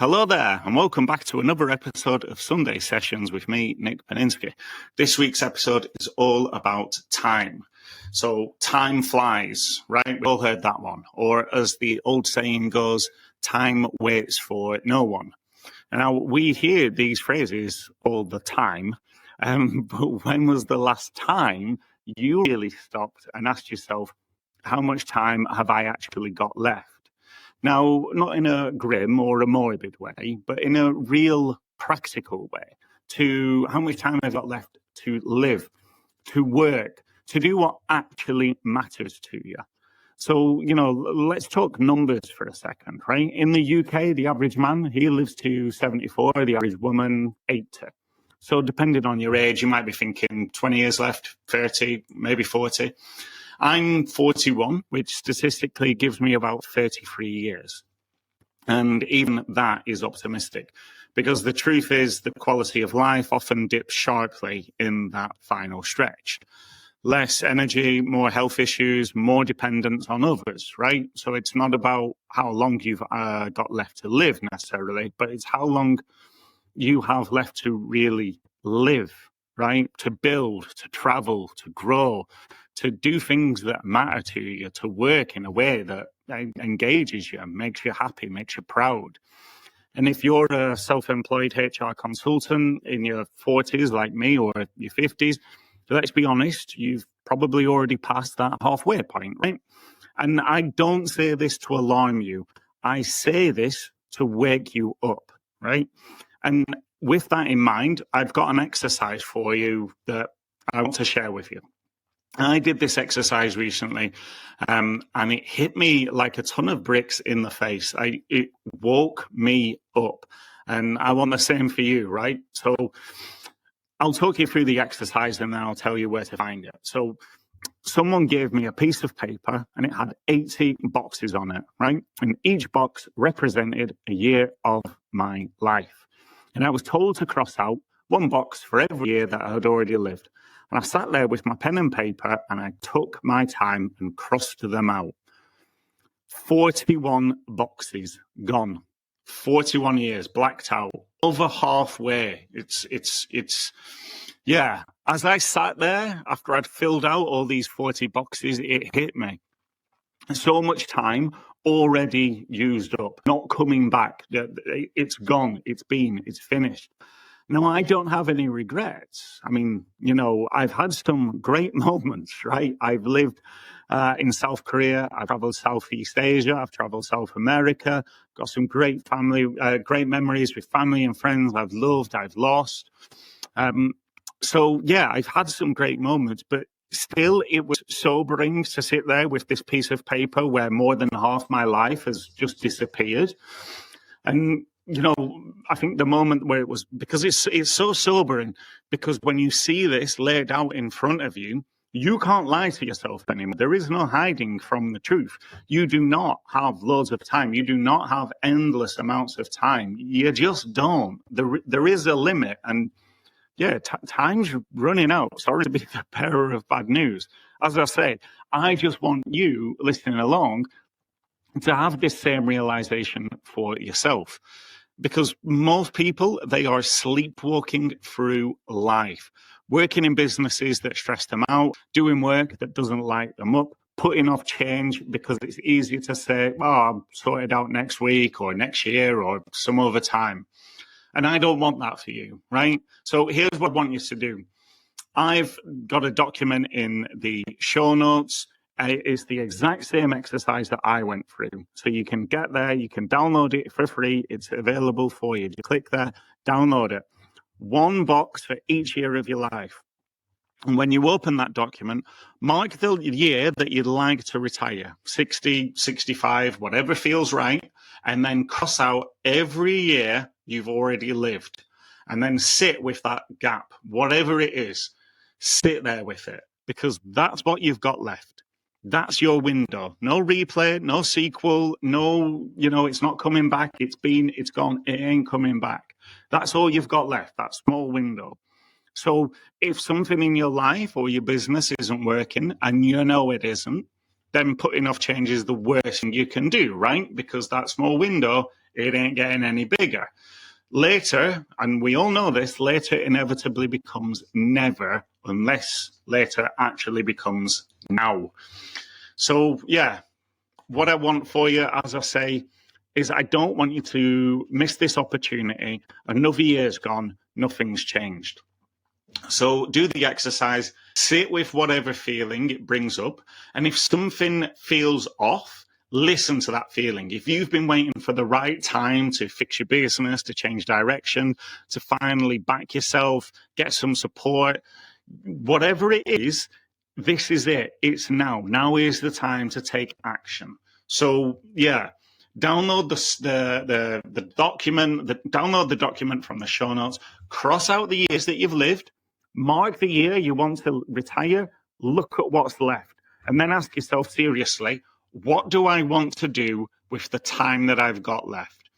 Hello there, and welcome back to another episode of Sunday Sessions with me, Nick Peninsky. This week's episode is all about time. So, time flies, right? We've all heard that one. Or as the old saying goes, time waits for no one. Now, we hear these phrases all the time, but when was the last time you really stopped and asked yourself, how much time have I actually got left? Now, not in a grim or a morbid way, but in a real practical way, to how much time I've got left to live, to work, to do what actually matters to you. So, let's talk numbers for a second, right? In the UK, the average man, he lives to 74, the average woman, 80. So depending on your age, you might be thinking 20 years left, 30, maybe 40. I'm 41, which statistically gives me about 33 years. And even that is optimistic because the truth is the quality of life often dips sharply in that final stretch. Less energy, more health issues, more dependence on others, right? So it's not about how long you've got left to live necessarily, but it's how long you have left to really live, right? To build, to travel, to grow, to do things that matter to you, to work in a way that engages you, makes you happy, makes you proud. And if you're a self-employed HR consultant in your 40s like me or your 50s, let's be honest, you've probably already passed that halfway point, right? And I don't say this to alarm you. I say this to wake you up, right? And with that in mind, I've got an exercise for you that I want to share with you. I did this exercise recently, and it hit me like a ton of bricks in the face. It woke me up, and I want the same for you, right? So I'll talk you through the exercise, and then I'll tell you where to find it. So someone gave me a piece of paper, and it had 80 boxes on it, right? And each box represented a year of my life. And I was told to cross out one box for every year that I had already lived. And I sat there with my pen and paper and I took my time and crossed them out. 41 boxes gone. 41 years blacked out. Over halfway. Yeah. As I sat there after I'd filled out all these 40 boxes, it hit me. So much time already used up, not coming back. It's gone. It's finished. No, I don't have any regrets. I mean, I've had some great moments, right? I've lived in South Korea. I've traveled Southeast Asia. I've traveled South America. Got some great great memories with family and friends I've loved, I've lost. So, yeah, I've had some great moments, but still it was sobering to sit there with this piece of paper where more than half my life has just disappeared. And I think the moment where it was, because it's so sobering, because when you see this laid out in front of you, you can't lie to yourself anymore. There is no hiding from the truth. You do not have loads of time. You do not have endless amounts of time. You just don't. There is a limit. And yeah, time's running out. Sorry to be the bearer of bad news. As I say, I just want you listening along to have this same realization for yourself. Because most people, they are sleepwalking through life, working in businesses that stress them out, doing work that doesn't light them up, putting off change because it's easier to say, I'll sort it out next week or next year or some other time. And I don't want that for you, right? So here's what I want you to do. I've got a document in the show notes. It's the exact same exercise that I went through. So you can get there, you can download it for free. It's available for you. Just click there, download it. One box for each year of your life. And when you open that document, mark the year that you'd like to retire, 60, 65, whatever feels right, and then cross out every year you've already lived. And then sit with that gap, whatever it is, sit there with it, because that's what you've got left. That's your window. No replay, no sequel, no, it's not coming back. It's gone. It ain't coming back. That's all you've got left, that small window. So if something in your life or your business isn't working and it isn't, then putting off change is the worst thing you can do, right? Because that small window it ain't getting any bigger. Later, and we all know this, later inevitably becomes never unless later actually becomes now. So, yeah, what I want for you, as I say, is I don't want you to miss this opportunity. Another year's gone, nothing's changed. So do the exercise, sit with whatever feeling it brings up. And if something feels off, listen to that feeling. If you've been waiting for the right time to fix your business, to change direction, to finally back yourself, get some support, whatever it is, this is it. It's now. Now is the time to take action. So, yeah, download the document, download the document from the show notes, cross out the years that you've lived, mark the year you want to retire, look at what's left, and then ask yourself seriously, what do I want to do with the time that I've got left?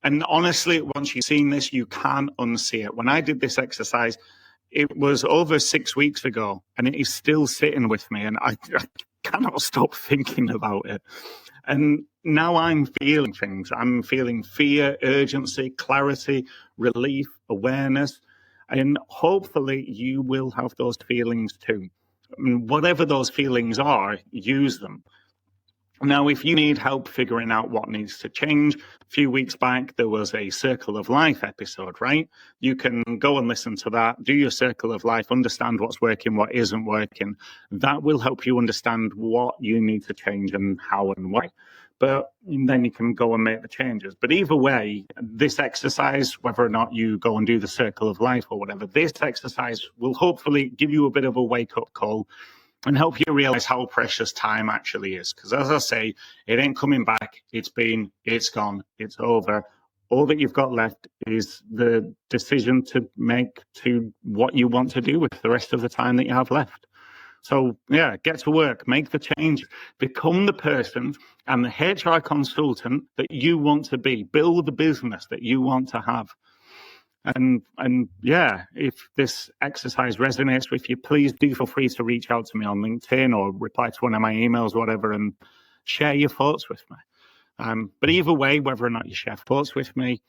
And honestly, once you've seen this, you can unsee it. When I did this exercise, it was over 6 weeks ago, and it is still sitting with me, and I cannot stop thinking about it. And now I'm feeling things. I'm feeling fear, urgency, clarity, relief, awareness. And hopefully you will have those feelings too. And whatever those feelings are, use them. Now, if you need help figuring out what needs to change, a few weeks back, there was a Circle of Life episode, right? You can go and listen to that, do your Circle of Life, understand what's working, what isn't working. That will help you understand what you need to change and how and why. But then you can go and make the changes. But either way, this exercise, whether or not you go and do the Circle of Life or whatever, this exercise will hopefully give you a bit of a wake-up call and help you realize how precious time actually is. Because as I say, it ain't coming back. It's been, it's gone, it's over. All that you've got left is the decision to make to what you want to do with the rest of the time that you have left. So, yeah, get to work, make the change, become the person and the HR consultant that you want to be, build the business that you want to have. And yeah, if this exercise resonates with you, please do feel free to reach out to me on LinkedIn or reply to one of my emails, whatever, and share your thoughts with me. But either way, whether or not you share thoughts with me,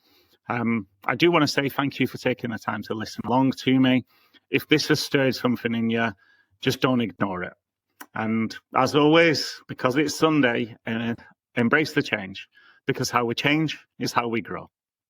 I do want to say thank you for taking the time to listen along to me. If this has stirred something in you, just don't ignore it. And as always, because it's Sunday, embrace the change, because how we change is how we grow.